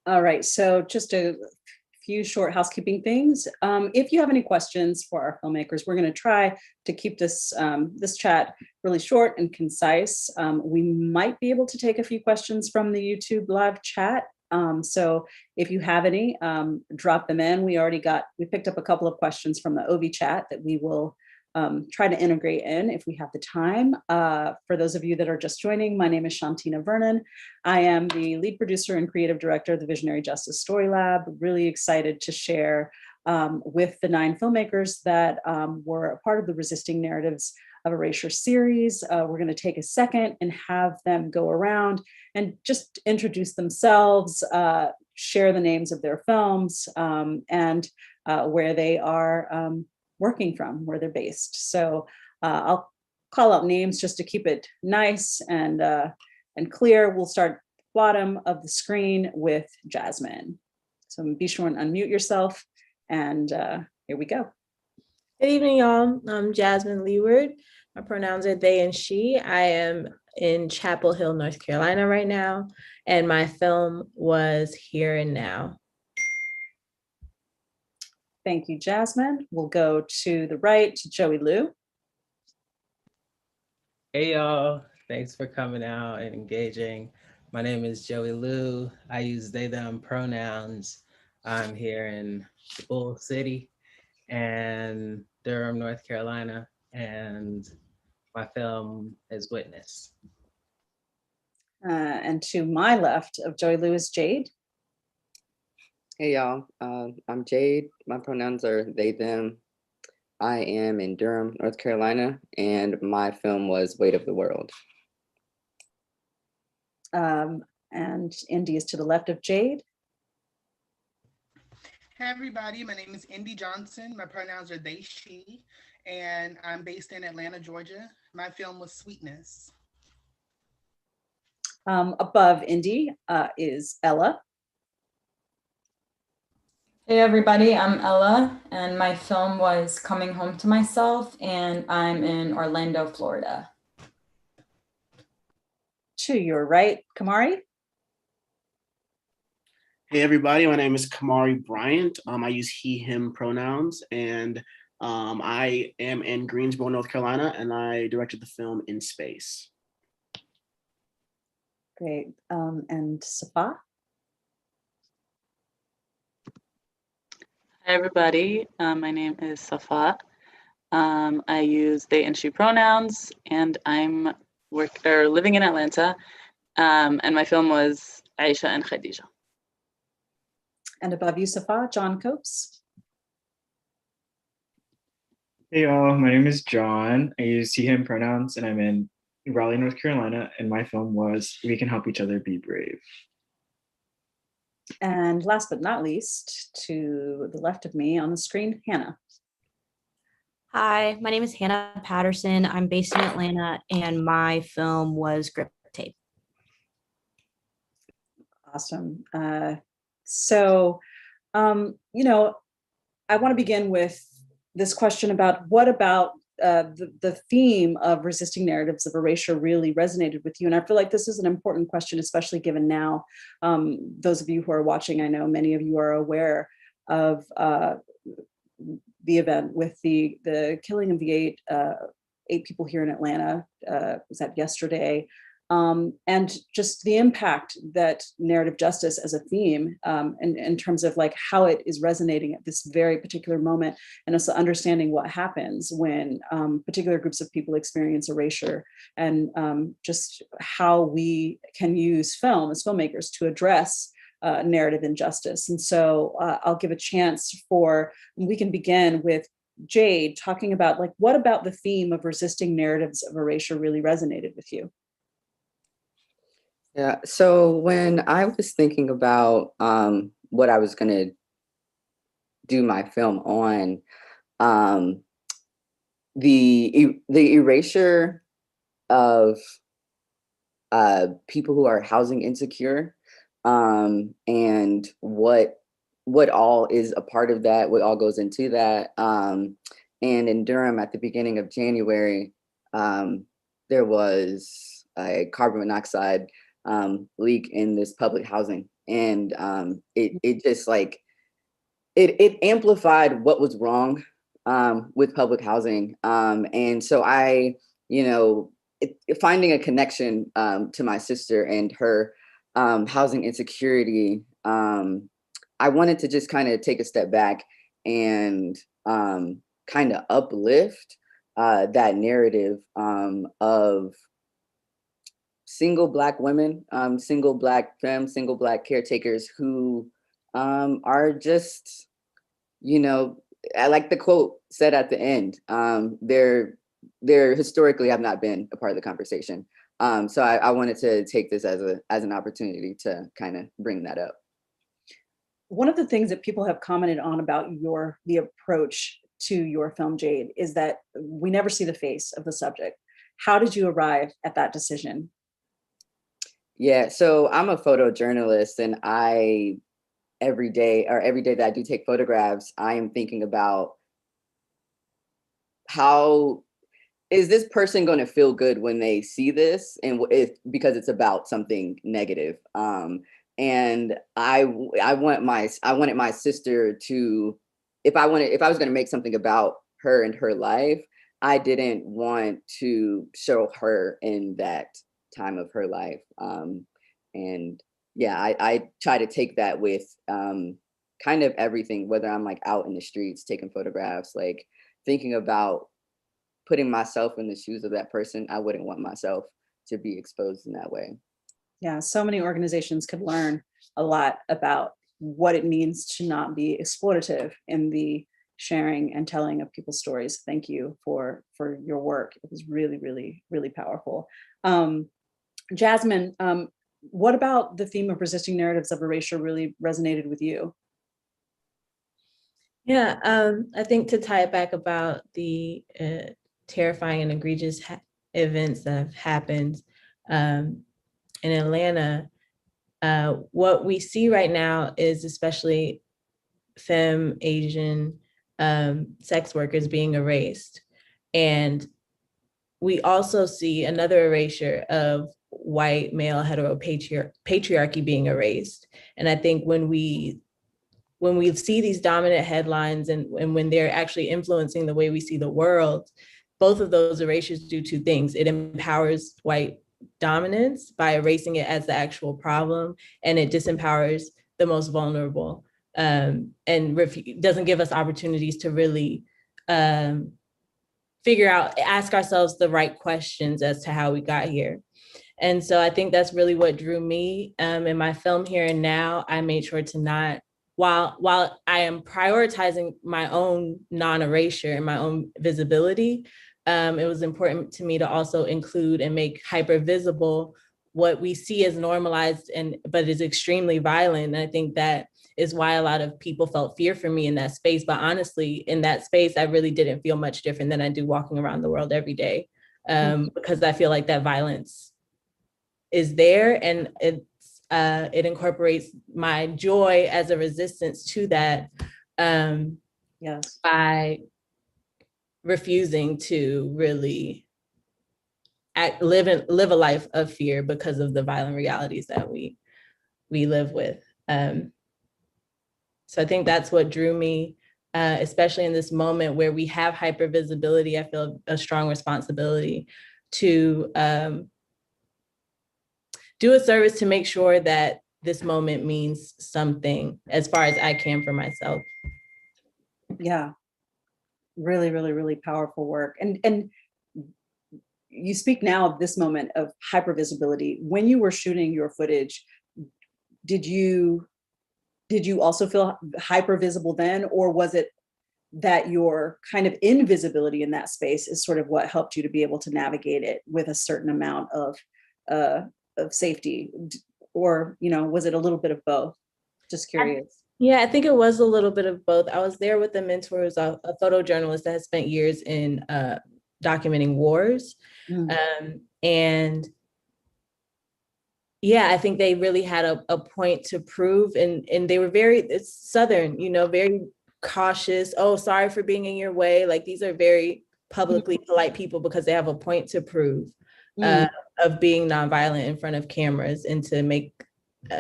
All right, so just a few short housekeeping things. If you have any questions for our filmmakers, we're going to try to keep this chat really short and concise. We might be able to take a few questions from the YouTube live chat. So if you have any, drop them in. We picked up a couple of questions from the OV chat that we will try to integrate in if we have the time. For those of you that are just joining, my name is Shantina Vernon. I am the lead producer and creative director of the Visionary Justice StoryLab. Really excited to share with the 9 filmmakers that were a part of the Resisting Narratives of Erasure series. We're going to take a second and have them go around and just introduce themselves, share the names of their films, and where they are working from, where they're based. So I'll call out names just to keep it nice and clear. We'll start bottom of the screen with Jasmine. So be sure and unmute yourself. And here we go. Good evening, y'all. I'm Jasmine Leeward. My pronouns are they and she. I am in Chapel Hill, North Carolina right now, and my film was Here and Now. Thank you, Jasmine. We'll go to the right to Joey Liu. Hey, y'all. Thanks for coming out and engaging. My name is Joey Liu. I use they, them pronouns. I'm here in Bull City and Durham, North Carolina, and my film is Witness. And to my left of Joey Liu is Jade. Hey y'all, I'm Jade. My pronouns are they, them. I am in Durham, North Carolina, and my film was Weight of the World. And Indy is to the left of Jade. Hey everybody, my name is Indy Johnson. My pronouns are they, she, and I'm based in Atlanta, Georgia. My film was Sweetness. Above Indy is Ella. Hey everybody, I'm Ella, and my film was Coming Home to Myself, and I'm in Orlando, Florida. To your right, Kamari. Hey everybody, my name is Kamari Bryant. I use he, him pronouns, and I am in Greensboro, North Carolina, and I directed the film In Space. Great, and Safa? Hi everybody, my name is Safa. I use they and she pronouns, and I'm living in Atlanta, and my film was Aisha and Khadija. And above you, Safa, John Copes. Hey y'all, my name is John. I use he, him pronouns, and I'm in Raleigh, North Carolina, and my film was We Can Help Each Other Be Brave. And last but not least, to the left of me on the screen, Hannah. Hi, my name is Hannah Patterson. I'm based in Atlanta, and my film was Grip Tape. Awesome. So, you know, I want to begin with this question about what about the theme of resisting narratives of erasure really resonated with you. And I feel like this is an important question, especially given now, those of you who are watching, I know many of you are aware of the event with the killing of the eight people here in Atlanta, was that yesterday? And just the impact that narrative justice as a theme in terms of like how it is resonating at this very particular moment, and also understanding what happens when particular groups of people experience erasure, and just how we can use film as filmmakers to address narrative injustice. And so I'll give a chance we can begin with Jade talking about like, what about the theme of resisting narratives of erasure really resonated with you? Yeah, so when I was thinking about what I was going to do my film on, the erasure of people who are housing insecure, and what all is a part of that, what all goes into that. And in Durham at the beginning of January, there was a carbon monoxide leak in this public housing And it just like, it amplified what was wrong with public housing. And so finding a connection to my sister and her housing insecurity, I wanted to just kind of take a step back and kind of uplift that narrative of single Black women, single Black femmes, single Black caretakers who are just, I like the quote said at the end, they're historically have not been a part of the conversation. So I wanted to take this as an opportunity to kind of bring that up. One of the things that people have commented on about the approach to your film, Jade, is that we never see the face of the subject. How did you arrive at that decision? Yeah, so I'm a photojournalist, and every day that I do take photographs, I am thinking about how is this person going to feel good when they see this, and because it's about something negative. And I wanted my sister to, if I was going to make something about her and her life, I didn't want to show her in that time of her life. And yeah, I try to take that with kind of everything, whether I'm like out in the streets taking photographs, like thinking about putting myself in the shoes of that person. I wouldn't want myself to be exposed in that way. Yeah, so many organizations could learn a lot about what it means to not be exploitative in the sharing and telling of people's stories. Thank you for your work. It was really, really, really powerful. Jasmine, what about the theme of resisting narratives of erasure really resonated with you? Yeah, I think to tie it back about the terrifying and egregious events that have happened in Atlanta, what we see right now is especially femme, Asian sex workers being erased. And we also see another erasure of white male hetero patriarchy being erased. And I think when we see these dominant headlines and when they're actually influencing the way we see the world, both of those erasures do two things. It empowers white dominance by erasing it as the actual problem, and it disempowers the most vulnerable, and doesn't give us opportunities to really ask ourselves the right questions as to how we got here. And so I think that's really what drew me in my film Here and Now. I made sure to not, while I am prioritizing my own non-erasure and my own visibility, it was important to me to also include and make hyper visible what we see as normalized but is extremely violent. And I think that is why a lot of people felt fear for me in that space. But honestly, in that space, I really didn't feel much different than I do walking around the world every day, because I feel like that violence is there, and it incorporates my joy as a resistance to that. Yes. By refusing to really live a life of fear because of the violent realities that we live with. So I think that's what drew me, especially in this moment where we have hypervisibility. I feel a strong responsibility to do a service to make sure that this moment means something as far as I can for myself. Yeah, really, really, really powerful work. And you speak now of this moment of hypervisibility. When you were shooting your footage, did you also feel hyper visible then, or was it that your kind of invisibility in that space is sort of what helped you to be able to navigate it with a certain amount of safety? Or, was it a little bit of both? Just curious. Yeah, I think it was a little bit of both. I was there with a mentor who's a photojournalist that has spent years in documenting wars. And yeah, I think they really had a point to prove, and they were it's Southern, very cautious. Oh, sorry for being in your way. Like, these are very publicly polite people because they have a point to prove of being nonviolent in front of cameras, and to make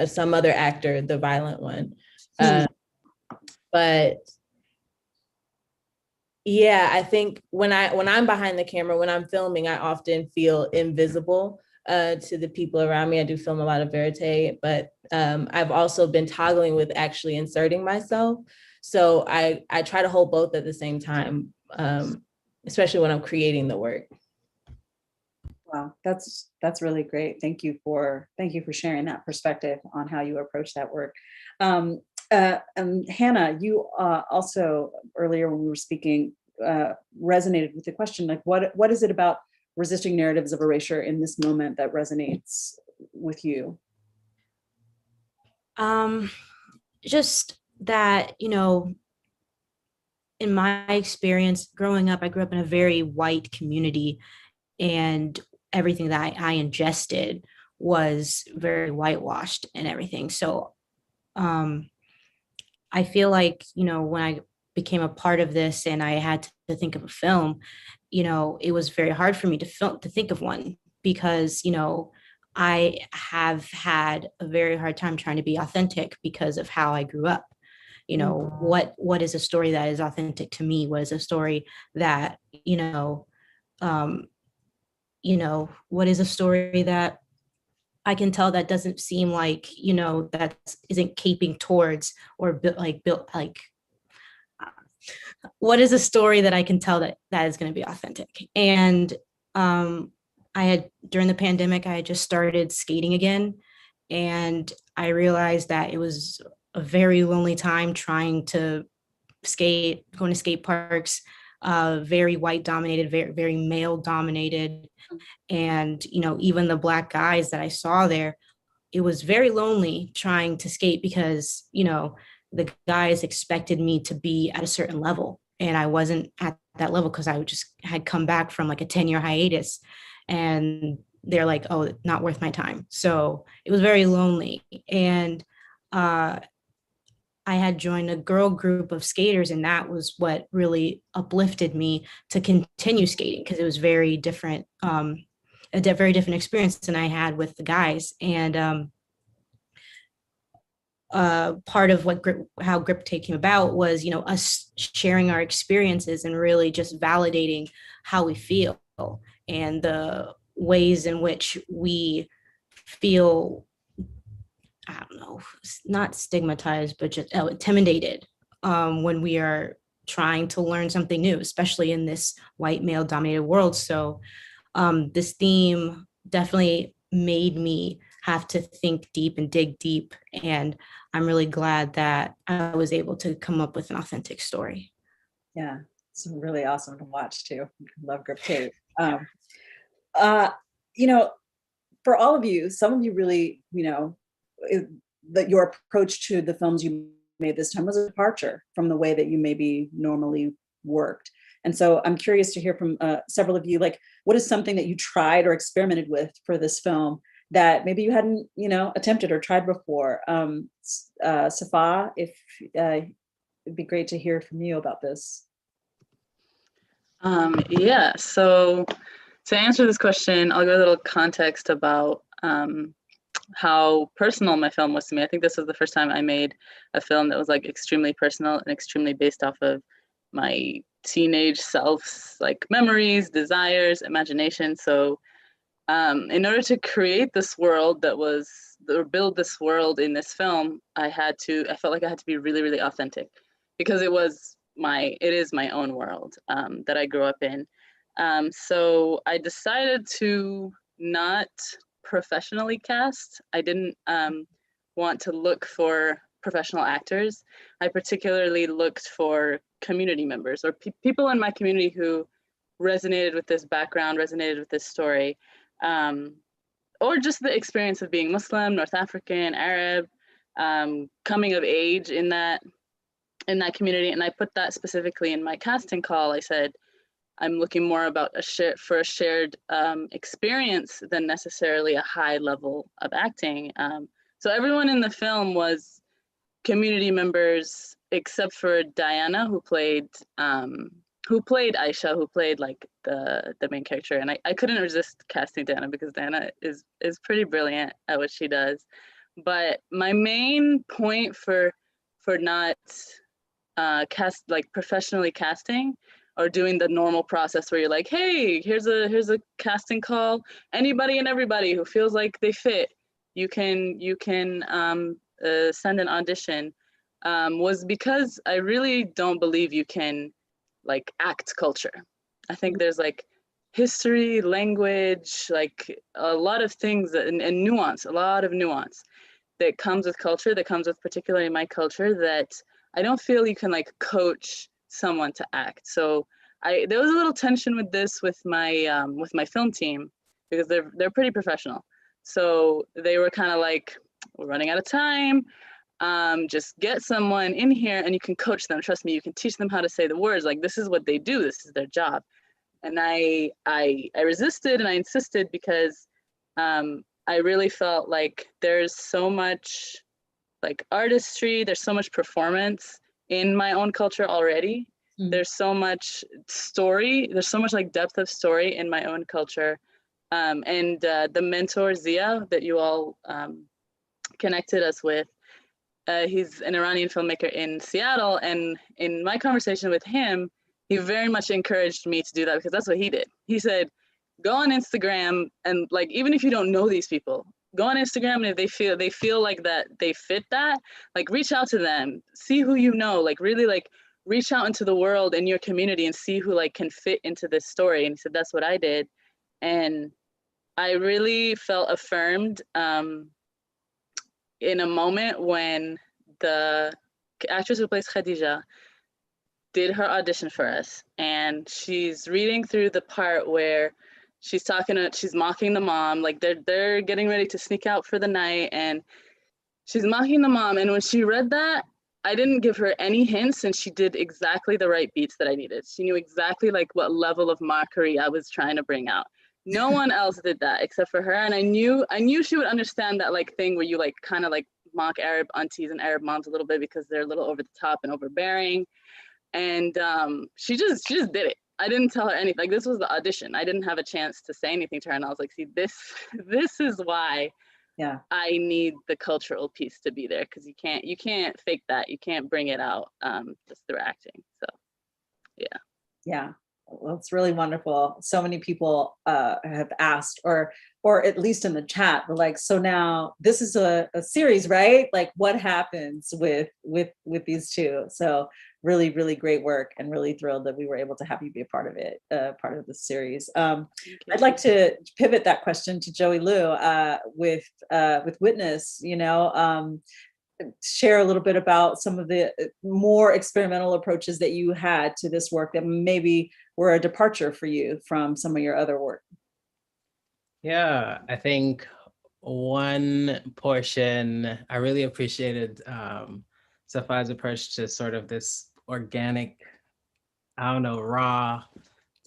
some other actor, the violent one. But yeah, I think when I'm behind the camera, when I'm filming, I often feel invisible to the people around me. I do film a lot of verite, but I've also been toggling with actually inserting myself. So I try to hold both at the same time, especially when I'm creating the work. Wow, that's really great. Thank you for sharing that perspective on how you approach that work. Hannah, you also earlier when we were speaking resonated with the question, like what is it about resisting narratives of erasure in this moment that resonates with you? Just that, you know, in my experience growing up, I grew up in a very white community, and everything that I ingested was very whitewashed and everything. So I feel like, you know, when I became a part of this and I had to think of a film, you know, it was very hard for me to think of one because, you know, I have had a very hard time trying to be authentic because of how I grew up. You know, what is a story that is authentic to me? What is a story that, what is a story that I can tell that doesn't seem like, you know, that isn't caping towards or what is a story that I can tell that is going to be authentic? And during the pandemic, I had just started skating again. And I realized that it was a very lonely time trying to skate, going to skate parks, very white dominated, very, very male dominated. And, you know, even the Black guys that I saw there, it was very lonely trying to skate because, you know, the guys expected me to be at a certain level. And I wasn't at that level because I just had come back from like a 10-year hiatus. And they're like, oh, not worth my time. So it was very lonely. And I had joined a girl group of skaters, and that was what really uplifted me to continue skating because it was very different, very different experience than I had with the guys. And part of how Grip Tape came about was, you know, us sharing our experiences and really just validating how we feel and the ways in which we feel, I don't know, not stigmatized, but just intimidated when we are trying to learn something new, especially in this white male dominated world. So this theme definitely made me have to think deep and dig deep. And I'm really glad that I was able to come up with an authentic story. Yeah, it's really awesome to watch too. Love Grip Tape. You know, for all of you, some of you really, you know, that your approach to the films you made this time was a departure from the way that you maybe normally worked. And so I'm curious to hear from several of you, like, what is something that you tried or experimented with for this film that maybe you hadn't, you know, attempted or tried before? Safa, if it'd be great to hear from you about this. Yeah, so to answer this question, I'll give a little context about how personal my film was to me. I think this was the first time I made a film that was like extremely personal and extremely based off of my teenage self's like memories, desires, imagination. So in order to create this world or build this world in this film, I felt like I had to be really, really authentic because it is my own world that I grew up in. So I decided to not professionally cast. I didn't want to look for professional actors. I particularly looked for community members or people in my community who resonated with this background, resonated with this story, or just the experience of being Muslim, North African, Arab, coming of age in that community. And I put that specifically in my casting call. I said, I'm looking more about a shared experience than necessarily a high level of acting. So everyone in the film was community members, except for Diana, who played Aisha, who played like the main character. And I couldn't resist casting Diana because Diana is pretty brilliant at what she does. But my main point for not professionally casting or doing the normal process where you're like, hey, here's a casting call. Anybody and everybody who feels like they fit, you can send an audition, was because I really don't believe you can like act culture. I think there's like history, language, like a lot of things and nuance, a lot of nuance that comes with culture, that comes with particularly my culture, that I don't feel you can like coach someone to act. So there was a little tension with this with my film team, because they're pretty professional. So they were kind of like, we're running out of time. Just get someone in here and you can coach them. Trust me, you can teach them how to say the words. Like, this is what they do. This is their job. And I resisted and I insisted because I really felt like there's so much like artistry, there's so much performance in my own culture already. Mm-hmm. There's so much story, there's so much like depth of story in my own culture. And the mentor Zia that you all connected us with, he's an Iranian filmmaker in Seattle. And in my conversation with him, he very much encouraged me to do that, because that's what he did. He said, go on Instagram and like, even if you don't know these people, go on Instagram, and if they feel like that they fit that, like reach out to them, see who you know, like really like reach out into the world in your community and see who like can fit into this story. And he said, that's what I did. And I really felt affirmed in a moment when the actress who plays Khadija did her audition for us. And she's reading through the part where she's mocking the mom, like they're getting ready to sneak out for the night, and she's mocking the mom. And when she read that, I didn't give her any hints, and she did exactly the right beats that I needed. She knew exactly like what level of mockery I was trying to bring out. No one else did that except for her. And I knew she would understand that like thing where you like kind of like mock Arab aunties and Arab moms a little bit because they're a little over the top and overbearing. And she just did it. I didn't tell her anything. Like, this was the audition. I didn't have a chance to say anything to her. And I was like, see, this is why I need the cultural piece to be there, because you can't fake that. You can't bring it out just through acting. So yeah. Yeah. Well, it's really wonderful. So many people have asked, or at least in the chat, we're like, so now this is a series, right? Like, what happens with these two? So really, really great work, and really thrilled that we were able to have you be a part of it, part of the series. I'd like to pivot that question to Joey Liu with Witness. Share a little bit about some of the more experimental approaches that you had to this work that maybe were a departure for you from some of your other work. Yeah, I think one portion I really appreciated Safa's approach to sort of this organic, I don't know, raw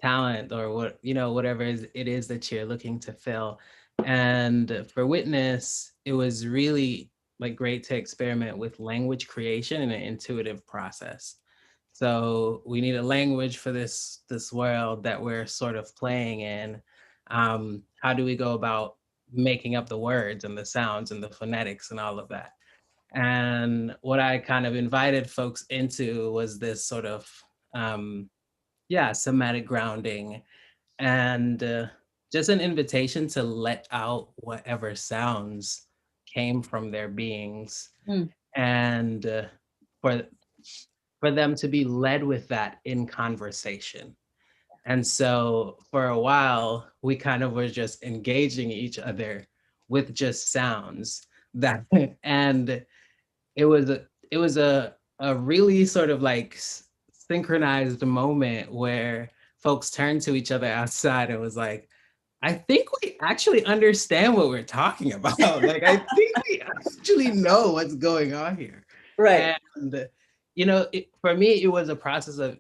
talent, or whatever it is that you're looking to fill. And for Witness, it was really like great to experiment with language creation in an intuitive process. So we need a language for this world that we're sort of playing in. How do we go about making up the words and the sounds and the phonetics and all of that? And what I kind of invited folks into was this sort of somatic grounding, and just an invitation to let out whatever sounds came from their beings, and for them to be led with that in conversation. And so for a while, we kind of were just engaging each other with just sounds and it was a really sort of like synchronized moment where folks turned to each other outside and was like, I think we actually understand what we're talking about. Like, I think we actually know what's going on here. Right. And, for me, it was a process of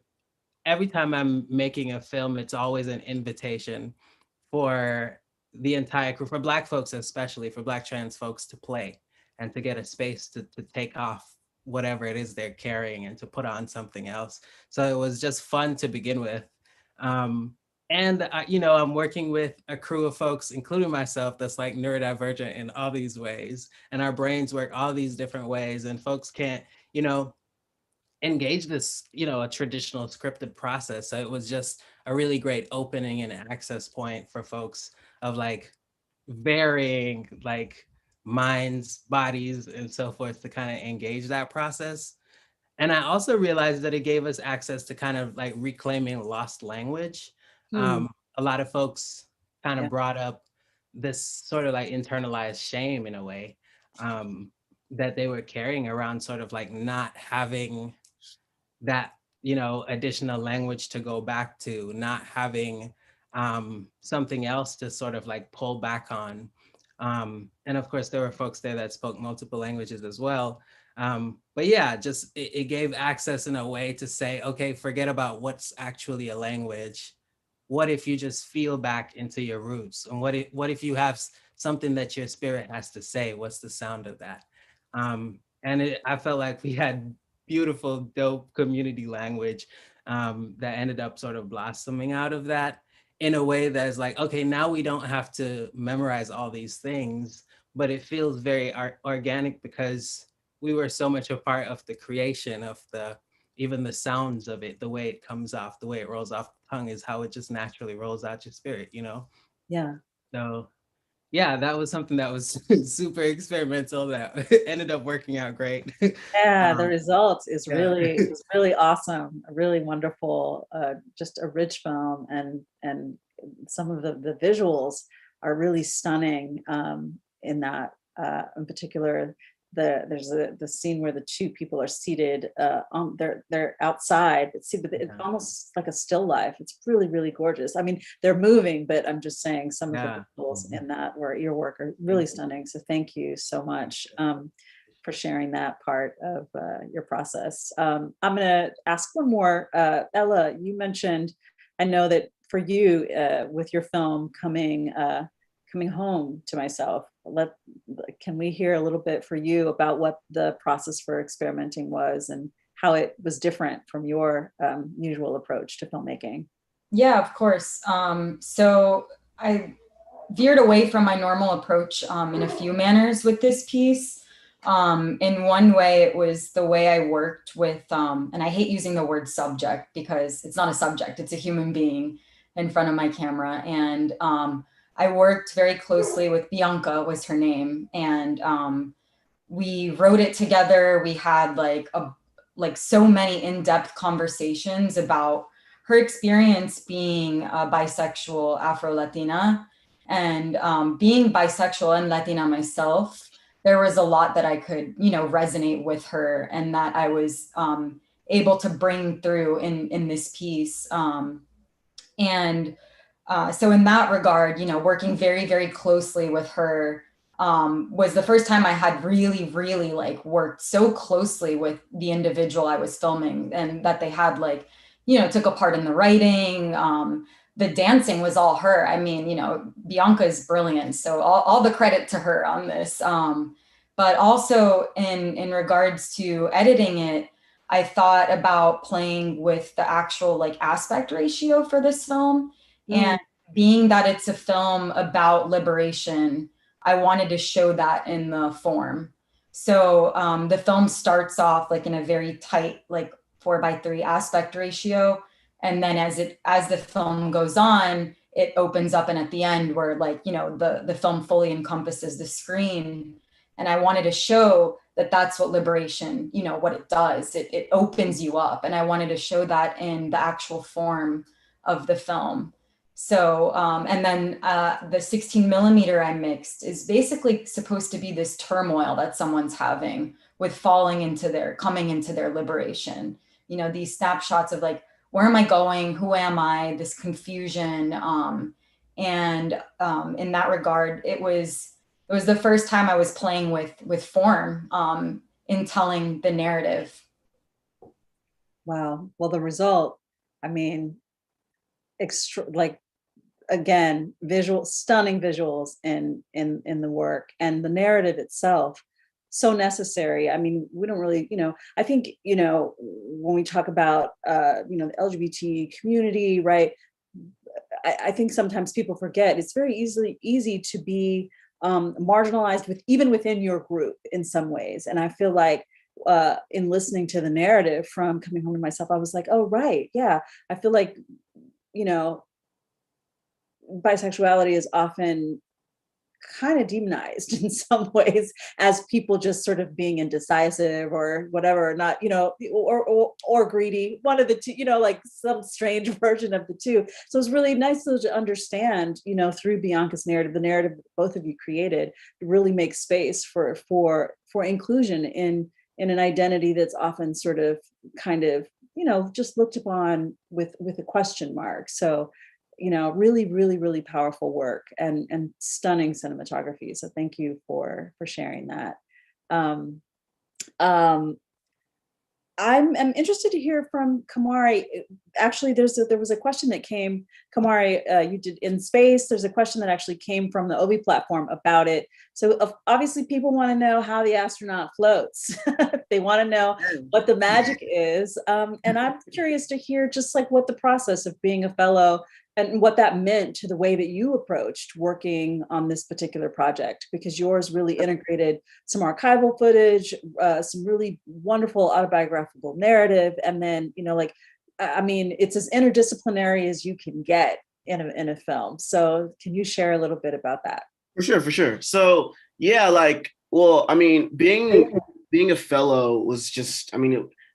every time I'm making a film, it's always an invitation for the entire crew, for Black folks, especially for Black trans folks, to play and to get a space to take off whatever it is they're carrying and to put on something else. So it was just fun to begin with. And you know, I'm working with a crew of folks, including myself, that's like neurodivergent in all these ways, and our brains work all these different ways, and folks can't, you know, engage this, you know, a traditional scripted process. So it was just a really great opening and access point for folks of like varying like minds, bodies, and so forth to kind of engage that process. And I also realized that it gave us access to kind of like reclaiming lost language. A lot of folks kind of brought up this sort of like internalized shame in a way, that they were carrying around, sort of like not having that, you know, additional language to go back to, not having something else to sort of like pull back on. And of course, there were folks there that spoke multiple languages as well. But yeah, just it gave access in a way to say, okay, forget about what's actually a language. What if you just feel back into your roots? And what if you have something that your spirit has to say? What's the sound of that? I felt like we had beautiful, dope community language that ended up sort of blossoming out of that in a way that is like, okay, now we don't have to memorize all these things, but it feels very organic because we were so much a part of the creation of even the sounds of it, the way it comes off, the way it rolls off the tongue is how it just naturally rolls out your spirit, you know? Yeah. So yeah, that was something that was super experimental that ended up working out great. Yeah, the results is really awesome, a really wonderful, just a rich film, and some of the visuals are really stunning in that. In particular, there's the scene where the two people are seated on they're outside. It's almost like a still life. It's really gorgeous. I mean, they're moving, but I'm just saying some of the visuals in that where your work are really stunning. So thank you so much for sharing that part of your process. I'm going to ask one more. Ella, you mentioned, I know that for you with your film coming home to myself, can we hear a little bit for you about what the process for experimenting was and how it was different from your usual approach to filmmaking? Yeah, of course. So I veered away from my normal approach in a few manners with this piece. In one way, it was the way I worked with, and I hate using the word subject because it's not a subject, it's a human being in front of my camera. And I worked very closely with Bianca, was her name. And we wrote it together. We had like so many in-depth conversations about her experience being a bisexual Afro-Latina, and being bisexual and Latina myself. There was a lot that I could, you know, resonate with her and that I was able to bring through in this piece. So in that regard, you know, working very closely with her was the first time I had really like worked so closely with the individual I was filming, and that they had like, you know, took a part in the writing. The dancing was all her. I mean, you know, Bianca is brilliant. So all the credit to her on this. But also in regards to editing it, I thought about playing with the actual like aspect ratio for this film. And being that it's a film about liberation, I wanted to show that in the form. So the film starts off like in a very tight, like 4:3 aspect ratio. And then as the film goes on, it opens up, and at the end where like, you know, the film fully encompasses the screen. And I wanted to show that that's what liberation, you know, what it does. It opens you up. And I wanted to show that in the actual form of the film. So, and then the 16 millimeter I mixed is basically supposed to be this turmoil that someone's having with coming into their liberation. You know, these snapshots of like, where am I going? Who am I? This confusion. In that regard, it was the first time I was playing with form in telling the narrative. Wow. Well, the result, I mean, like, again, stunning visuals in the work, and the narrative itself so necessary. I mean, we don't really, you know, I think, you know, when we talk about, you know, the LGBT community, right? I think sometimes people forget it's very easy to be marginalized even within your group in some ways. And I feel like in listening to the narrative from Coming Home to Myself, I was like, oh, right. Yeah. I feel like, bisexuality is often kind of demonized in some ways as people just sort of being indecisive or whatever, not, or greedy, one of the two, like some strange version of the two. So it's really nice to understand, through Bianca's narrative, the narrative that both of you created, really make space for inclusion in an identity that's often sort of kind of, just looked upon with a question mark. So really, really, really powerful work and stunning cinematography. So thank you for sharing that. I'm interested to hear from Kamari. Actually, there was a question that came, Kamari, you did In Space. There's a question that actually came from the Obi platform about it. So obviously people want to know how the astronaut floats. They want to know what the magic is. And I'm curious to hear just like what the process of being a fellow and what that meant to the way that you approached working on this particular project, because yours really integrated some archival footage, some really wonderful autobiographical narrative, and then, it's as interdisciplinary as you can get in a film. So can you share a little bit about that? For sure. So yeah, being a fellow was just,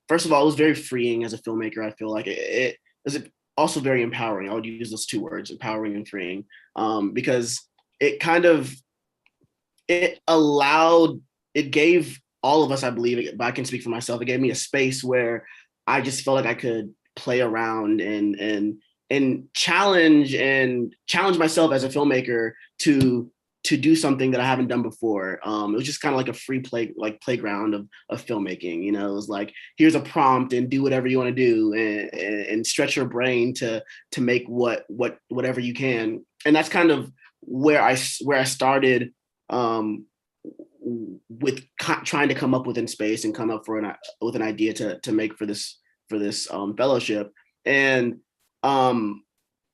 first of all, it was very freeing as a filmmaker. I feel like it was also very empowering. I would use those two words, empowering and freeing, because it gave all of us, I believe, but I can speak for myself, it gave me a space where I just felt like I could play around and challenge myself as a filmmaker to do something that I haven't done before. It was just kind of like a free playground of filmmaking. It was like, here's a prompt and do whatever you want to do and stretch your brain to make whatever you can. And that's kind of where I started with trying to come up with In Space and come up with an idea to make for this fellowship. And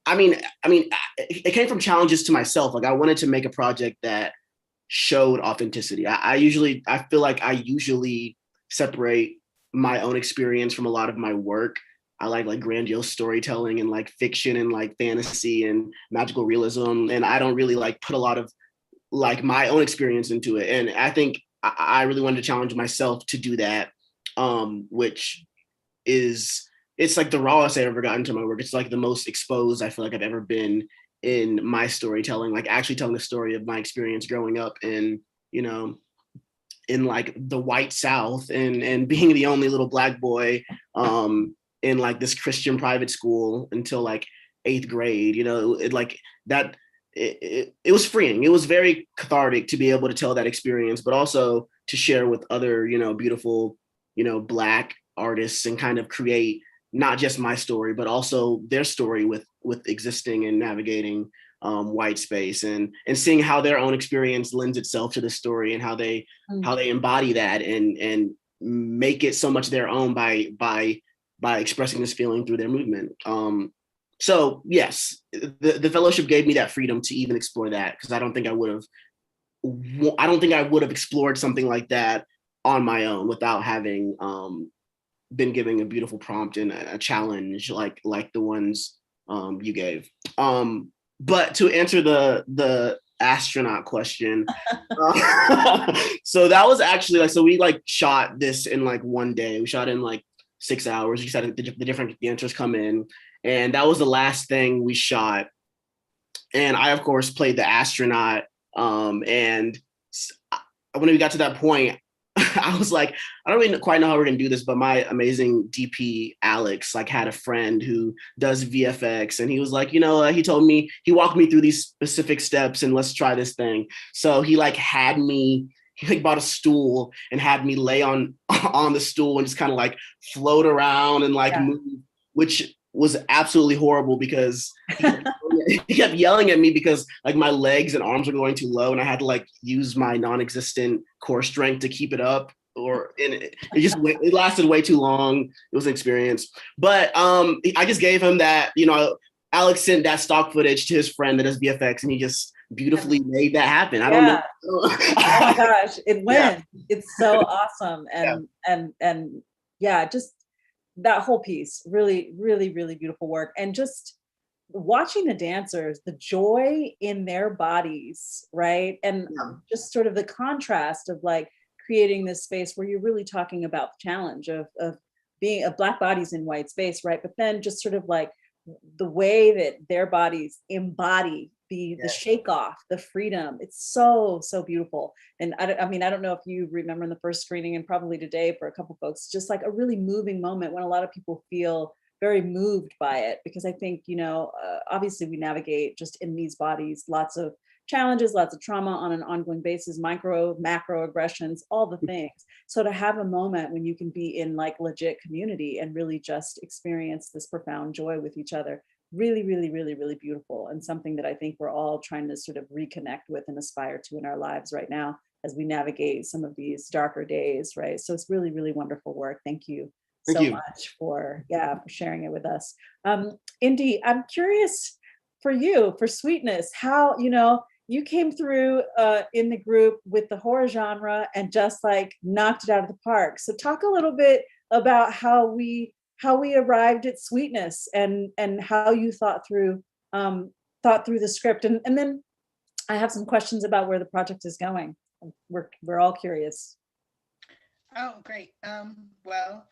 it came from challenges to myself. Like I wanted to make a project that showed authenticity. I feel like I usually separate my own experience from a lot of my work. I like grandiose storytelling and like fiction and like fantasy and magical realism. And I don't really like put a lot of like my own experience into it. And I think I really wanted to challenge myself to do that, which is, it's like the rawest I've ever gotten to my work. It's like the most exposed I feel like I've ever been in my storytelling, like actually telling the story of my experience growing up in like the white South and being the only little Black boy in like this Christian private school until like 8th grade. It was freeing. It was very cathartic to be able to tell that experience, but also to share with other, beautiful, Black artists and kind of create not just my story, but also their story with existing and navigating white space and seeing how their own experience lends itself to the story and how they embody that and make it so much their own by expressing this feeling through their movement. So yes, the fellowship gave me that freedom to even explore that, because I don't think I would have explored something like that on my own without having been giving a beautiful prompt and a challenge like the ones you gave. But to answer the astronaut question, so that was actually like, so we like shot this in like one day. We shot in like 6 hours. We said the different dancers come in, and that was the last thing we shot. And I of course played the astronaut. And when we got to that point, I was like, I don't really quite know how we're gonna do this, but my amazing DP Alex like had a friend who does VFX, and he was like, he told me, he walked me through these specific steps and let's try this thing. So he bought a stool and had me lay on the stool and just kind of like float around and like move, which was absolutely horrible because he kept yelling at me because like my legs and arms were going too low, and I had to like use my non-existent core strength to keep it up. It lasted way too long. It was an experience, but I just gave him that. Alex sent that stock footage to his friend that does VFX, and he just beautifully made that happen. I don't know. Oh my gosh, it went. Yeah. It's so awesome. And yeah, just that whole piece, really, really, really beautiful work. And just watching the dancers, the joy in their bodies, right? And just sort of the contrast of like creating this space where you're really talking about the challenge of being a Black bodies in white space, right? But then just sort of like the way that their bodies embody the shake off, the freedom. It's so beautiful. And I mean, I don't know if you remember in the first screening, and probably today for a couple folks, just like a really moving moment when a lot of people feel very moved by it, because I think, you know, obviously we navigate just in these bodies, lots of challenges, lots of trauma on an ongoing basis, micro, macro aggressions, all the things. So to have a moment when you can be in like legit community and really just experience this profound joy with each other, really, really, really, really beautiful, and something that I think we're all trying to sort of reconnect with and aspire to in our lives right now as we navigate some of these darker days, right? So it's really, really wonderful work. Thank you so much for sharing it with us. Indy, I'm curious for you, for Sweetness, how, you know, you came through in the group with the horror genre and just like knocked it out of the park. So talk a little bit about how we arrived at Sweetness and how you thought through the script. And then I have some questions about where the project is going. We're all curious. Oh, great. Well,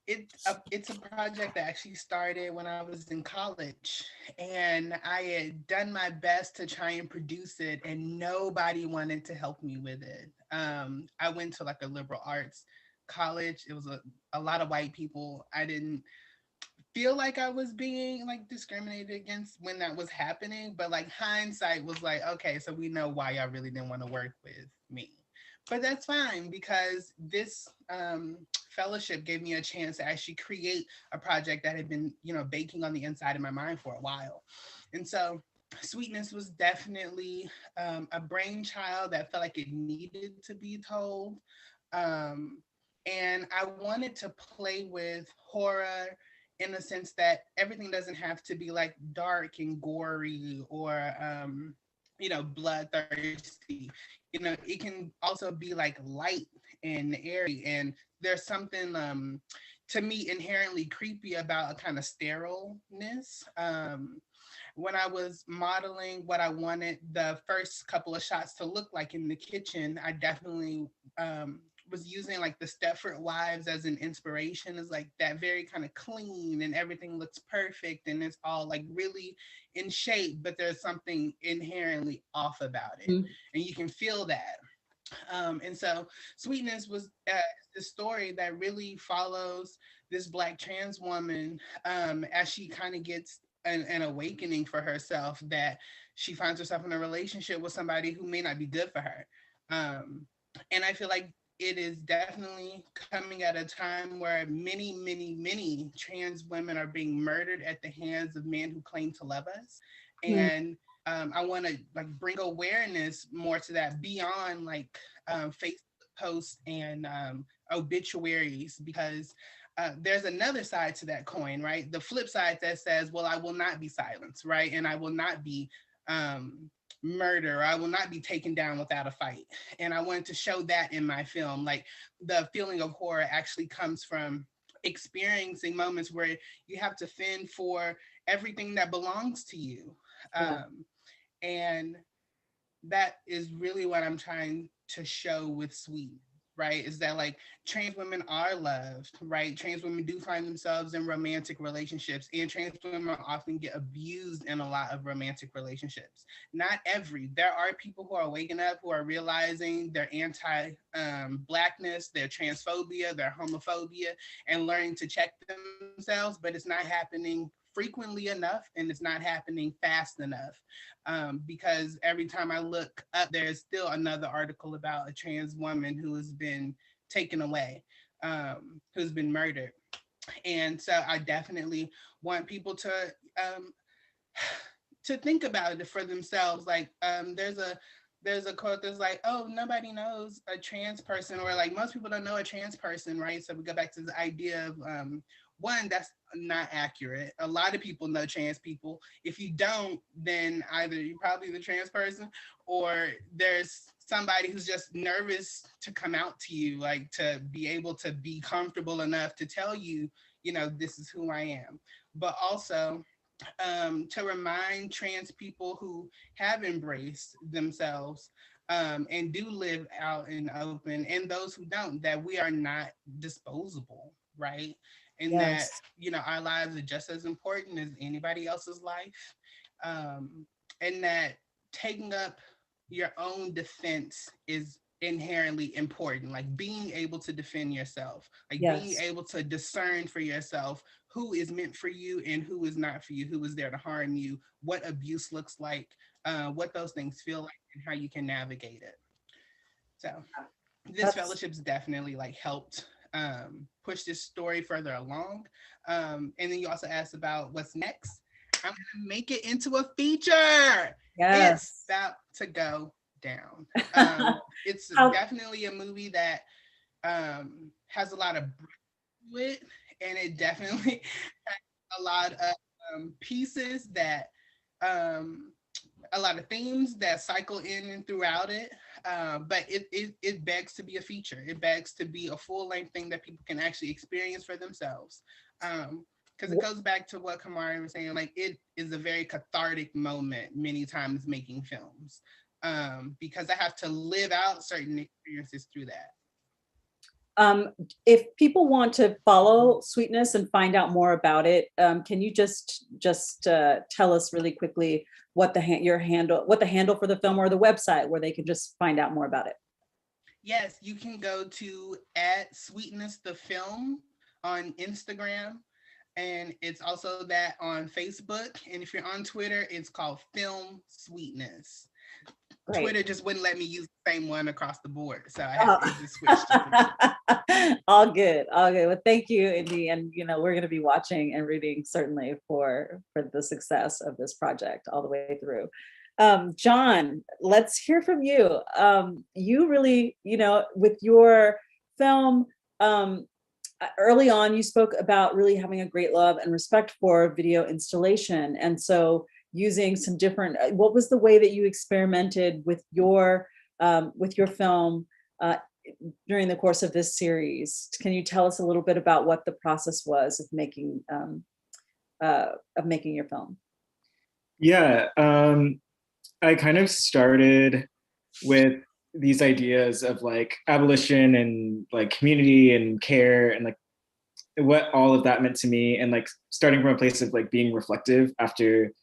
it's a project that actually started when I was in college, and I had done my best to try and produce it, and nobody wanted to help me with it. I went to like a liberal arts college. It was a lot of white people. I didn't feel like I was being like discriminated against when that was happening, but like hindsight was like, okay, so we know why y'all really didn't want to work with me. But that's fine, because this fellowship gave me a chance to actually create a project that had been, you know, baking on the inside of my mind for a while. And so Sweetness was definitely a brainchild that felt like it needed to be told. And I wanted to play with horror in the sense that everything doesn't have to be like dark and gory or, you know, bloodthirsty. You know, it can also be like light and airy. And there's something to me inherently creepy about a kind of sterileness. When I was modeling what I wanted the first couple of shots to look like in the kitchen, I definitely was using like the Stepford Wives as an inspiration. Is like that very kind of clean and everything looks perfect and it's all like really in shape, but there's something inherently off about it. And you can feel that. And so Sweetness was the story that really follows this Black trans woman as she kind of gets an awakening for herself, that she finds herself in a relationship with somebody who may not be good for her. And I feel like it is definitely coming at a time where many, many, many trans women are being murdered at the hands of men who claim to love us. And I want to like bring awareness more to that beyond like Facebook posts and obituaries, because there's another side to that coin, right? The flip side that says, well, I will not be silenced, right? And I will not be murder. I will not be taken down without a fight. And I wanted to show that in my film. Like the feeling of horror actually comes from experiencing moments where you have to fend for everything that belongs to you. And that is really what I'm trying to show with Sweet, right? Is that like trans women are loved, right? Trans women do find themselves in romantic relationships, and trans women often get abused in a lot of romantic relationships. Not every, there are people who are waking up, who are realizing their anti-Blackness, their transphobia, their homophobia, and learning to check themselves, but it's not happening frequently enough, and it's not happening fast enough. Because every time I look up, there's still another article about a trans woman who has been taken away, who's been murdered. And so I definitely want people to think about it for themselves. Like there's a quote that's like, oh, nobody knows a trans person, or like most people don't know a trans person, right? So we go back to the idea of one, that's not accurate. A lot of people know trans people. If you don't, then either you're probably the trans person, or there's somebody who's just nervous to come out to you, like to be able to be comfortable enough to tell you, you know, this is who I am. But also to remind trans people who have embraced themselves and do live out in open, and those who don't, that we are not disposable, right? And that, you know, our lives are just as important as anybody else's life. And that taking up your own defense is inherently important, like being able to defend yourself, like being able to discern for yourself who is meant for you and who is not for you, who is there to harm you, what abuse looks like, what those things feel like, and how you can navigate it. So this fellowship's definitely like helped push this story further along. And then you also asked about what's next. I'm gonna make it into a feature. It's about to go down. It's definitely a movie that has a lot of to it, and it definitely has a lot of pieces that a lot of themes that cycle in and throughout it, but it begs to be a feature. It begs to be a full-length thing that people can actually experience for themselves. Because it goes back to what Kamari was saying, like it is a very cathartic moment many times making films, because I have to live out certain experiences through that. If people want to follow Sweetness and find out more about it, can you just tell us really quickly what the handle for the film, or the website where they can just find out more about it? Yes, you can go to @SweetnessTheFilm on Instagram, and it's also that on Facebook. And if you're on Twitter, it's called Film Sweetness. Great. Twitter just wouldn't let me use the same one across the board, so I had to just switch to all good. Well, thank you, Indy, and you know we're going to be watching and rooting certainly for the success of this project all the way through. John, let's hear from you. You really, you know, with your film, early on, you spoke about really having a great love and respect for video installation, and so using some different, what was the way that you experimented with your film during the course of this series? Can you tell us a little bit about what the process was of making your film? Yeah, I kind of started with these ideas of like abolition and like community and care and like what all of that meant to me, and like starting from a place of like being reflective after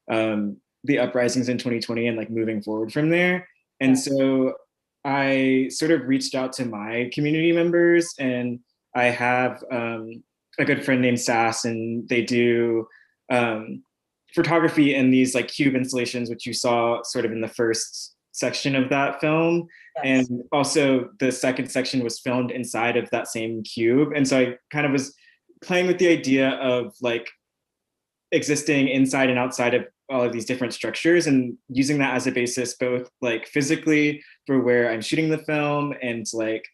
the uprisings in 2020 and like moving forward from there. And so I sort of reached out to my community members, and I have a good friend named Sass, and they do photography in these like cube installations, which you saw sort of in the first section of that film. Yes. And also the second section was filmed inside of that same cube. And so I kind of was playing with the idea of like existing inside and outside of all of these different structures, and using that as a basis, both like physically for where I'm shooting the film, and like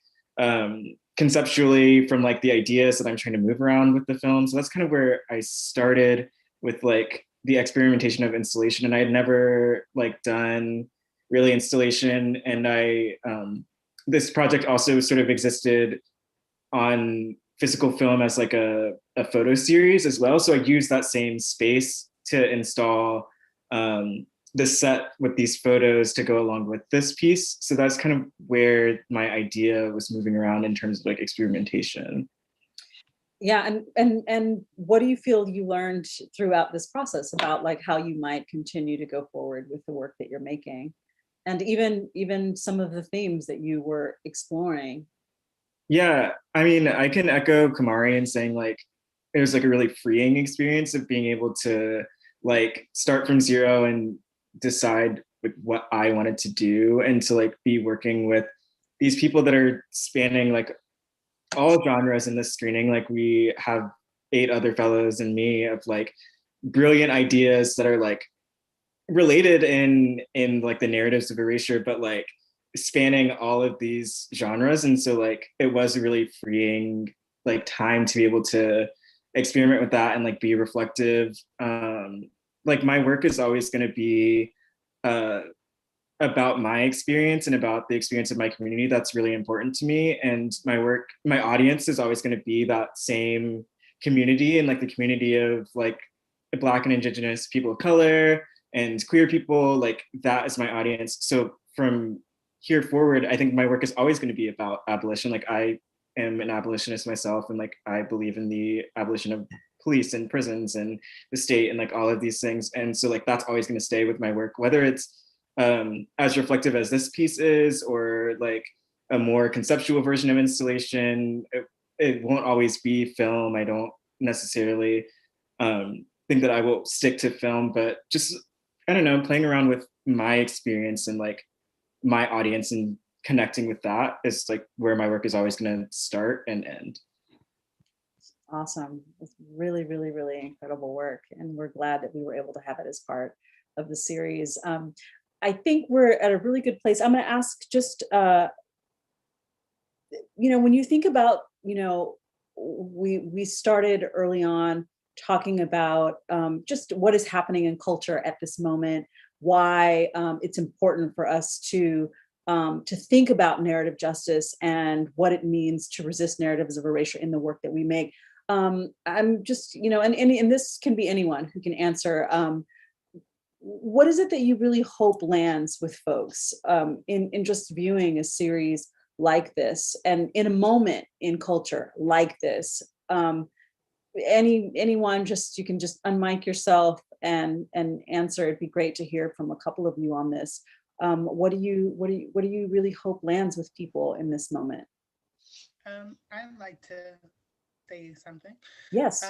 conceptually from like the ideas that I'm trying to move around with the film. So that's kind of where I started with like the experimentation of installation. And I had never like done really installation. And I this project also sort of existed on physical film as like a photo series as well. So I used that same space to install the set with these photos to go along with this piece. So that's kind of where my idea was moving around in terms of like experimentation. Yeah, and what do you feel you learned throughout this process about like how you might continue to go forward with the work that you're making, and even some of the themes that you were exploring? Yeah, I mean, I can echo Kamari in saying like it was like a really freeing experience of being able to like start from zero and decide like what I wanted to do, and to like be working with these people that are spanning like all genres in this screening. Like we have 8 other fellows and me of like brilliant ideas that are like related in like the narratives of erasure, but like spanning all of these genres. And so like it was a really freeing like time to be able to experiment with that and like be reflective. Like my work is always going to be about my experience and about the experience of my community. That's really important to me. And my audience is always going to be that same community, and like the community of like Black and Indigenous people of color and queer people, like that is my audience. So from here forward, I think my work is always going to be about abolition. Like I am an abolitionist myself, and like I believe in the abolition of police and prisons and the state and like all of these things. And so like that's always going to stay with my work, whether it's as reflective as this piece is, or like a more conceptual version of installation. It won't always be film. I don't necessarily think that I will stick to film, but just, I don't know, playing around with my experience and like my audience and connecting with that is like where my work is always going to start and end. Awesome. It's really, really, really incredible work. And we're glad that we were able to have it as part of the series. I think we're at a really good place. I'm going to ask just, when you think about, we started early on talking about just what is happening in culture at this moment, why it's important for us to think about narrative justice and what it means to resist narratives of erasure in the work that we make. I'm just, and this can be anyone who can answer. What is it that you really hope lands with folks in just viewing a series like this, and in a moment in culture like this? Anyone, you can just unmic yourself and answer. It'd be great to hear from a couple of you on this. What do you really hope lands with people in this moment? I'd like to say something. Yes.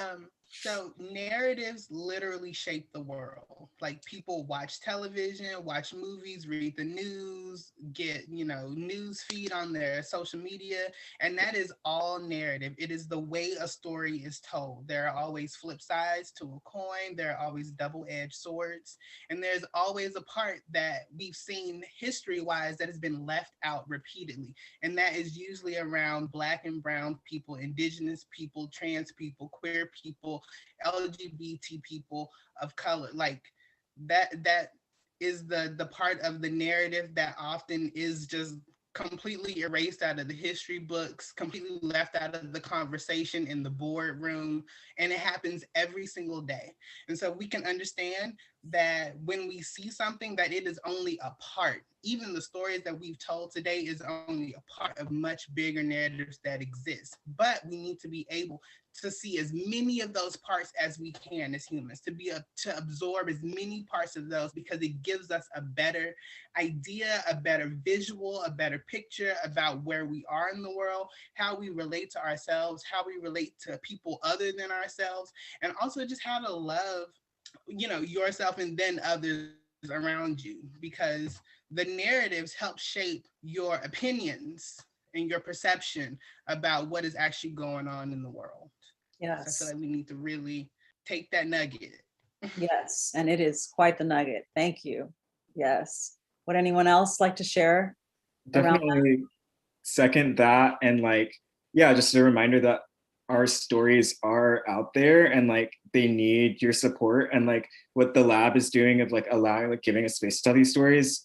So narratives literally shape the world. Like people watch television, watch movies, read the news, get, news feed on their social media, and that is all narrative. It is the way a story is told. There are always flip sides to a coin. There are always double-edged swords. And there's always a part that we've seen history-wise that has been left out repeatedly. And that is usually around Black and brown people, Indigenous people, trans people, queer people, LGBT people of color. Like that is the part of the narrative that often is just completely erased out of the history books, completely left out of the conversation in the boardroom, and it happens every single day. And so we can understand that when we see something, that it is only a part. Even the stories that we've told today is only a part of much bigger narratives that exist. But we need to be able to see as many of those parts as we can as humans, to absorb as many parts of those, because it gives us a better idea, a better visual, a better picture about where we are in the world, how we relate to ourselves, how we relate to people other than ourselves, and also just how to love, yourself and then others around you, because the narratives help shape your opinions and your perception about what is actually going on in the world. Yes. So I feel like we need to really take that nugget. Yes, and it is quite the nugget. Thank you. Yes. Would anyone else like to share? Definitely second that. And like, yeah, just a reminder that our stories are out there and like they need your support. And like what the lab is doing of like allowing, like giving a space to tell these stories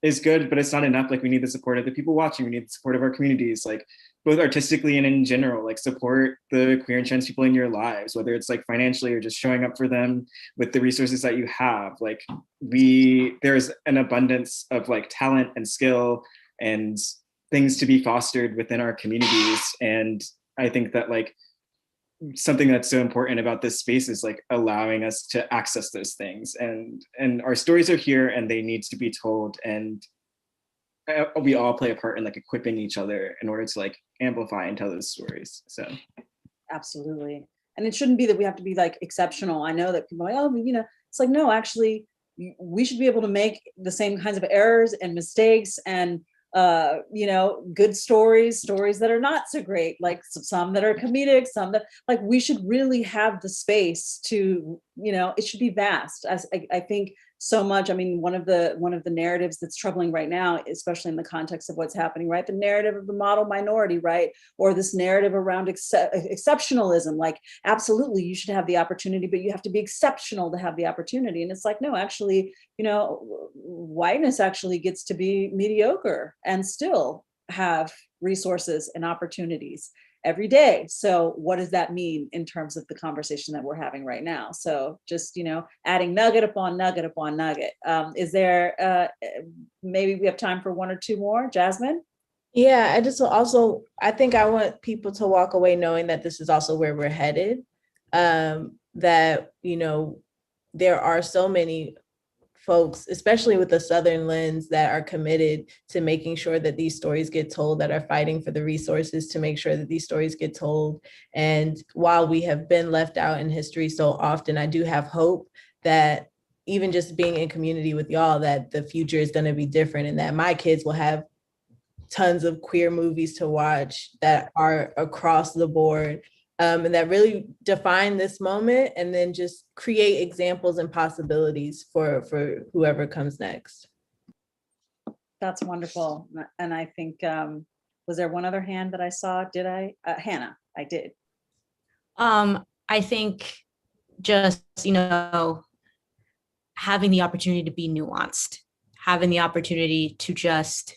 is good, but it's not enough. Like we need the support of the people watching. We need the support of our communities, like both artistically and in general. Like support the queer and trans people in your lives, whether it's like financially or just showing up for them with the resources that you have. Like there's an abundance of like talent and skill and things to be fostered within our communities. And I think that like something that's so important about this space is like allowing us to access those things, and our stories are here and they need to be told, and we all play a part in like equipping each other in order to like amplify and tell those stories. So absolutely. And it shouldn't be that we have to be like exceptional. I know that people are like, oh, it's like, no, actually we should be able to make the same kinds of errors and mistakes and good stories that are not so great, like some that are comedic, some that like we should really have the space to, it should be vast. As I think so much. I mean, one of the narratives that's troubling right now, especially in the context of what's happening, right? The narrative of the model minority, right? Or this narrative around exceptionalism, like, absolutely, you should have the opportunity, but you have to be exceptional to have the opportunity. And it's like, no, actually, you know, whiteness actually gets to be mediocre and still have resources and opportunities every day. So what does that mean in terms of the conversation that we're having right now? So just, you know, adding nugget upon nugget upon nugget. Is there, maybe we have time for one or two more? Jasmine? Yeah, I think I want people to walk away knowing that this is also where we're headed. That, you know, there are so many folks, especially with the Southern lens, that are committed to making sure that these stories get told, that are fighting for the resources to make sure that these stories get told. And while we have been left out in history so often, I do have hope that even just being in community with y'all, that the future is going to be different, and that my kids will have tons of queer movies to watch that are across the board, and that really define this moment, and then just create examples and possibilities for whoever comes next. That's wonderful. And I think, was there one other hand that I saw? Did I? Hannah, I did. I think just, you know, having the opportunity to be nuanced, having the opportunity to just,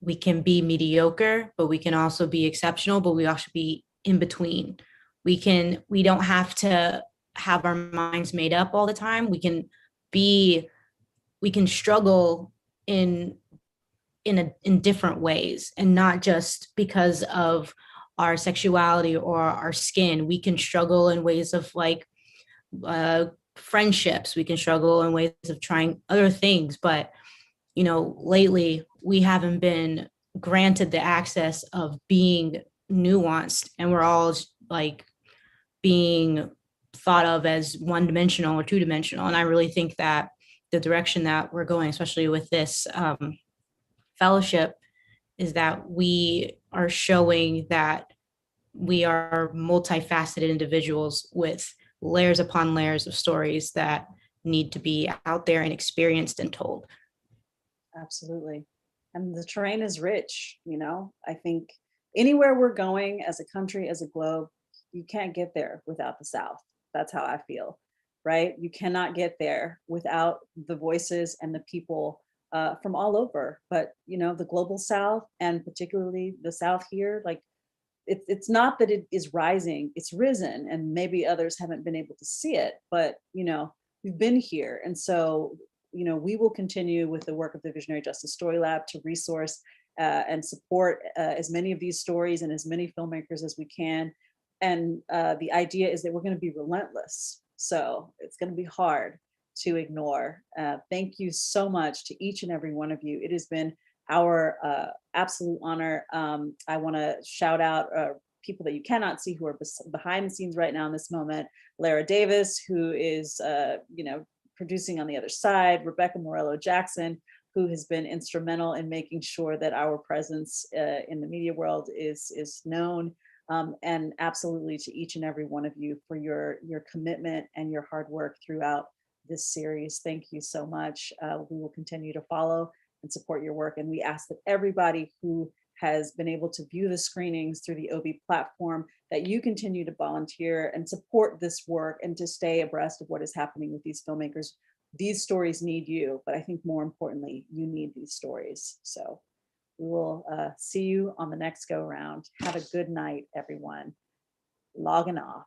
we can be mediocre, but we can also be exceptional, but we also be in between. We don't have to have our minds made up all the time. We can struggle in different ways, and not just because of our sexuality or our skin. We can struggle in ways of like friendships. We can struggle in ways of trying other things. But, you know, lately we haven't been granted the access of being nuanced, and we're all like being thought of as one-dimensional or two-dimensional. And I really think that the direction that we're going, especially with this fellowship, is that we are showing that we are multifaceted individuals with layers upon layers of stories that need to be out there and experienced and told. Absolutely. And the terrain is rich, you know. I think anywhere we're going as a country, as a globe, you can't get there without the South. That's how I feel, right? You cannot get there without the voices and the people from all over. But, you know, the global South, and particularly the South here, like, it's not that it is rising, it's risen, and maybe others haven't been able to see it, but, you know, we've been here. And so, you know, we will continue with the work of the Visionary Justice StoryLab to resource and support as many of these stories and as many filmmakers as we can. And the idea is that we're going to be relentless. So it's going to be hard to ignore. Thank you so much to each and every one of you. It has been our absolute honor. I want to shout out people that you cannot see who are behind the scenes right now in this moment. Lara Davis, who is, you know, producing on the other side. Rebecca Morello Jackson, who has been instrumental in making sure that our presence in the media world is known. And absolutely to each and every one of you for your commitment and your hard work throughout this series. Thank you so much. We will continue to follow and support your work. And we ask that everybody who has been able to view the screenings through the OB platform, that you continue to volunteer and support this work and to stay abreast of what is happening with these filmmakers. These stories need you, but I think more importantly, you need these stories. So we will see you on the next go round. Have a good night, everyone. Logging off.